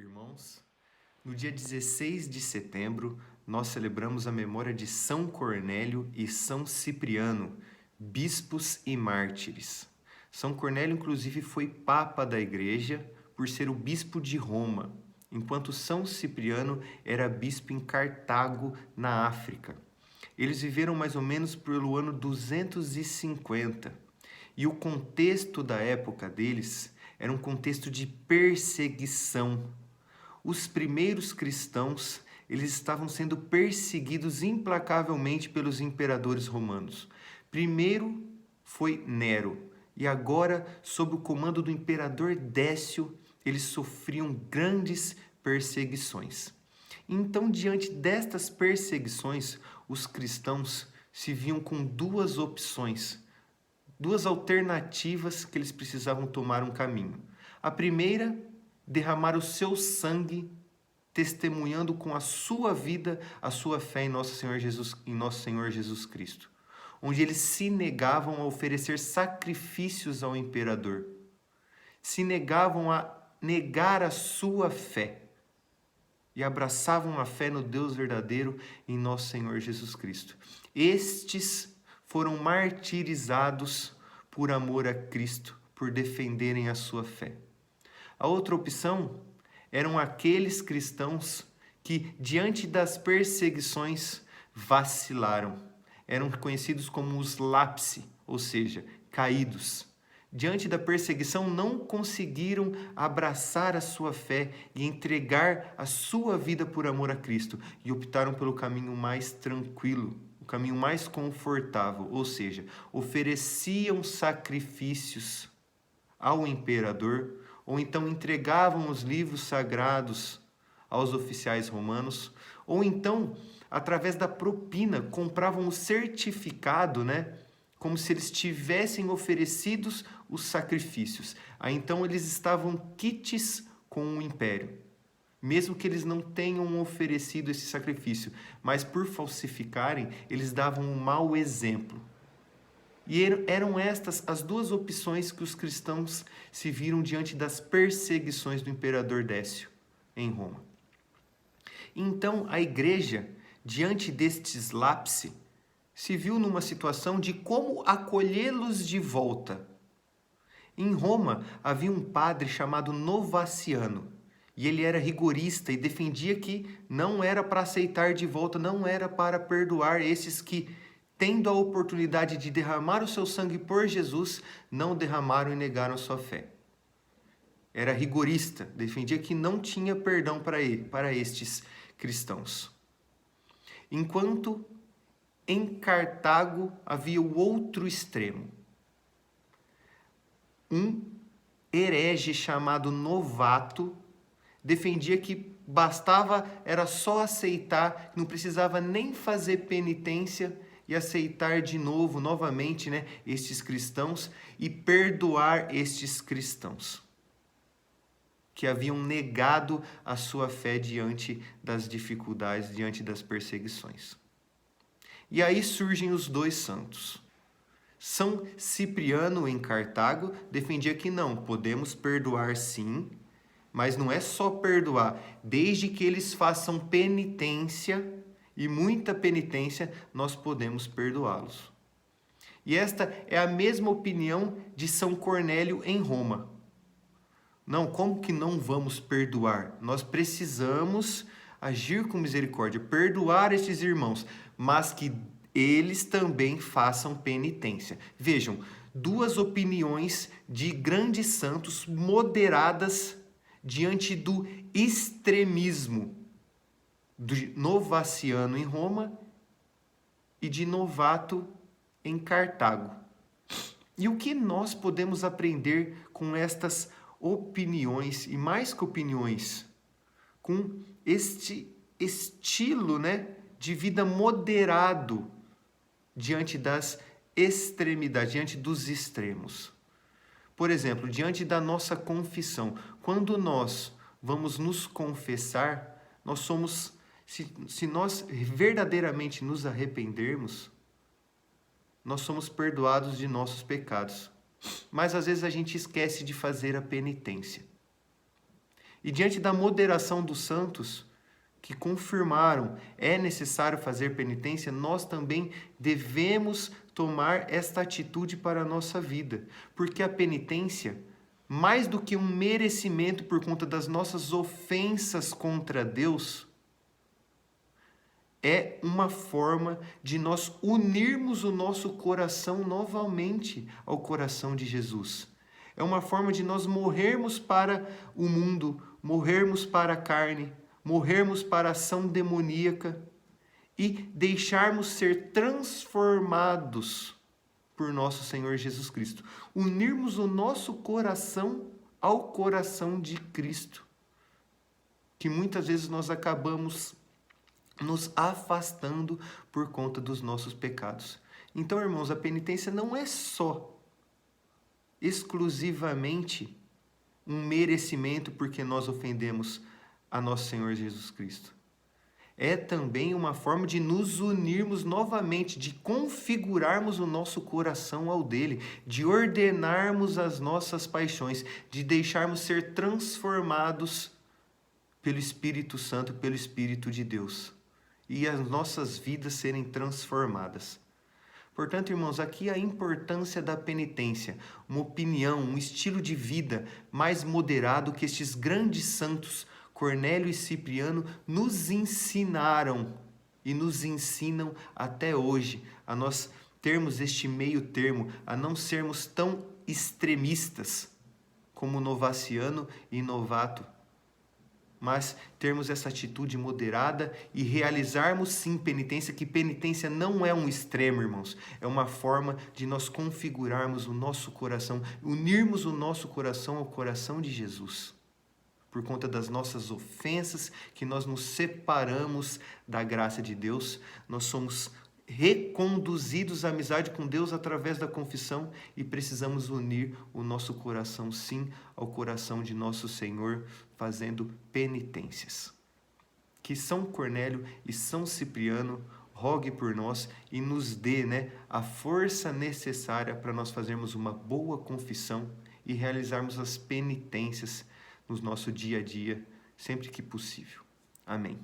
Irmãos, no dia 16 de setembro, nós celebramos a memória de São Cornélio e São Cipriano, bispos e mártires. São Cornélio, inclusive, foi papa da igreja por ser o bispo de Roma, enquanto São Cipriano era bispo em Cartago, na África. Eles viveram mais ou menos pelo ano 250, e o contexto da época deles era um contexto de perseguição. Os primeiros cristãos, eles estavam sendo perseguidos implacavelmente pelos imperadores romanos. Primeiro foi Nero, e agora, sob o comando do imperador Décio, eles sofriam grandes perseguições. Então, diante destas perseguições, os cristãos se viam com duas opções, duas alternativas que eles precisavam tomar um caminho. A primeira, derramar o seu sangue, testemunhando com a sua vida a sua fé em nosso Senhor Jesus Cristo, onde eles se negavam a oferecer sacrifícios ao imperador, se negavam a negar a sua fé e abraçavam a fé no Deus verdadeiro em nosso Senhor Jesus Cristo. Estes foram martirizados por amor a Cristo, por defenderem a sua fé. A outra opção eram aqueles cristãos que, diante das perseguições, vacilaram. Eram conhecidos como os lapsi, ou seja, caídos. Diante da perseguição, não conseguiram abraçar a sua fé e entregar a sua vida por amor a Cristo, e optaram pelo caminho mais tranquilo, o caminho mais confortável, ou seja, ofereciam sacrifícios ao imperador, ou então entregavam os livros sagrados aos oficiais romanos, ou então, através da propina, compravam o certificado, como se eles tivessem oferecidos os sacrifícios. Aí então eles estavam quites com o império, mesmo que eles não tenham oferecido esse sacrifício, mas por falsificarem, eles davam um mau exemplo. E eram estas as duas opções que os cristãos se viram diante das perseguições do imperador Décio em Roma. Então, a igreja, diante destes lapsi, se viu numa situação de como acolhê-los de volta. Em Roma, havia um padre chamado Novaciano, e ele era rigorista e defendia que não era para aceitar de volta, não era para perdoar esses que, tendo a oportunidade de derramar o seu sangue por Jesus, não derramaram e negaram sua fé. Era rigorista, defendia que não tinha perdão para estes cristãos. Enquanto em Cartago havia o outro extremo. Um herege chamado Novato defendia que era só aceitar, não precisava nem fazer penitência e aceitar novamente, estes cristãos e perdoar estes cristãos que haviam negado a sua fé diante das dificuldades, diante das perseguições. E aí surgem os dois santos. São Cipriano, em Cartago, defendia que não, podemos perdoar sim, mas não é só perdoar, desde que eles façam penitência, e muita penitência, nós podemos perdoá-los. E esta é a mesma opinião de São Cornélio em Roma. Não, como que não vamos perdoar? Nós precisamos agir com misericórdia, perdoar estes irmãos, mas que eles também façam penitência. Vejam, duas opiniões de grandes santos moderadas diante do extremismo de Novaciano em Roma e de Novato em Cartago. E o que nós podemos aprender com estas opiniões, e mais que opiniões, com este estilo, de vida moderado diante das extremidades, diante dos extremos? Por exemplo, diante da nossa confissão, quando nós vamos nos confessar, nós somos, se nós verdadeiramente nos arrependermos, nós somos perdoados de nossos pecados. Mas às vezes a gente esquece de fazer a penitência. E diante da moderação dos santos, que confirmaram é necessário fazer penitência, nós também devemos tomar esta atitude para a nossa vida. Porque a penitência, mais do que um merecimento por conta das nossas ofensas contra Deus, é uma forma de nós unirmos o nosso coração novamente ao coração de Jesus. É uma forma de nós morrermos para o mundo, morrermos para a carne, morrermos para a ação demoníaca e deixarmos ser transformados por nosso Senhor Jesus Cristo. Unirmos o nosso coração ao coração de Cristo, que muitas vezes nós acabamos nos afastando por conta dos nossos pecados. Então, irmãos, a penitência não é só exclusivamente um merecimento porque nós ofendemos a nosso Senhor Jesus Cristo. É também uma forma de nos unirmos novamente, de configurarmos o nosso coração ao dele, de ordenarmos as nossas paixões, de deixarmos ser transformados pelo Espírito Santo, pelo Espírito de Deus, e as nossas vidas serem transformadas. Portanto, irmãos, aqui a importância da penitência, uma opinião, um estilo de vida mais moderado que estes grandes santos, Cornélio e Cipriano, nos ensinaram e nos ensinam até hoje a nós termos este meio termo, a não sermos tão extremistas como Novaciano e Novato, mas termos essa atitude moderada e realizarmos sim penitência, que penitência não é um extremo, irmãos. É uma forma de nós configurarmos o nosso coração, unirmos o nosso coração ao coração de Jesus. Por conta das nossas ofensas, que nós nos separamos da graça de Deus, nós somos reconduzidos à amizade com Deus através da confissão e precisamos unir o nosso coração, sim, ao coração de nosso Senhor, fazendo penitências. Que São Cornélio e São Cipriano rogue por nós e nos dê, a força necessária para nós fazermos uma boa confissão e realizarmos as penitências no nosso dia a dia, sempre que possível. Amém.